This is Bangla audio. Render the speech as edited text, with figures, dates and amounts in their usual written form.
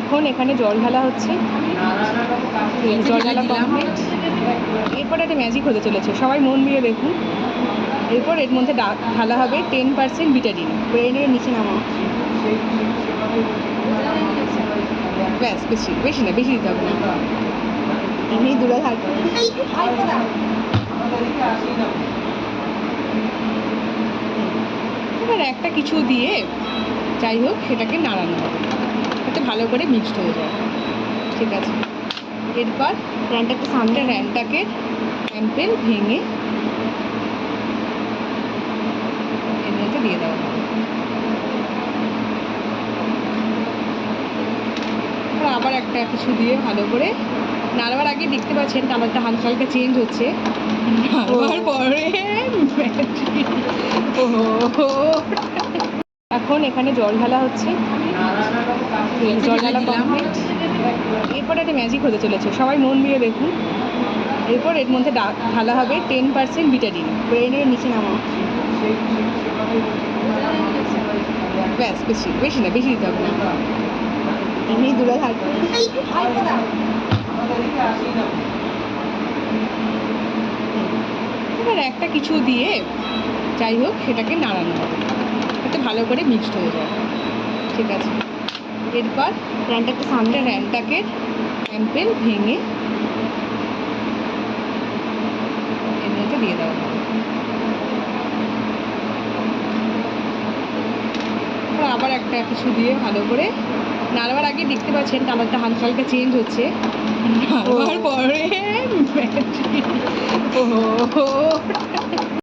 এখন এখানে জল ঢালা হচ্ছে, জল ঢালা কমপ্লিট। এরপরে একটা ম্যাজিক হতে চলেছে, সবাই মন দিয়ে দেখুন। এরপর এর মধ্যে ঢালা হবে 10% বিটাডিন। ব্রেনের নিচে নামাও, ব্যাস। বেশি বেশি না, বেশি দিতে হবে না, এমনি দূরে থাকবে। এবার একটা কিছু দিয়ে যাই হোক সেটাকে নাড়ানো হবে, যাতে ভালো করে মিক্সড হয়ে যায়। ঠিক আছে, এরপর র্যানটাকে সামনে র্যানটাকে স্যাম্পেল ভেঙে এর মধ্যে দিয়ে দেওয়া হবে। আবার একটা কিছু দিয়ে ভালো করে নাড়বার আগে দেখতে পাচ্ছেন কালারটা হালকা হালকা চেঞ্জ হচ্ছে। নাড়বার পরে এখন এখানে জল ঢালা হচ্ছে, জল ঢালা কমপ্লিট। এরপরে একটা ম্যাজিক হতে চলেছে, সবাই মন দিয়ে দেখুন। এরপর এর মধ্যে ঢালা হবে 10% বিটাডিন। ব্রেনের নিচে নামাও, ব্যাস। বেশি বেশি না, বেশি দিতে হবে না, এমনি দূরে থাকবে। এবার একটা কিছু দিয়ে যাই হোক সেটাকে নাড়ানো হবে, যাতে ভালো করে মিক্সড হয়ে যায়। ঠিক আছে, এরপর র্যানটাকে সামনে র্যানটাকে স্যাম্পেল ভেঙে এর মধ্যে দিয়ে দেওয়া হবে। আবার একটা কিছু দিয়ে ভালো করে নাড়বার আগে দেখতে পাচ্ছেন কালারটা হালকা হালকা চেঞ্জ হচ্ছে। নাড়বার পরে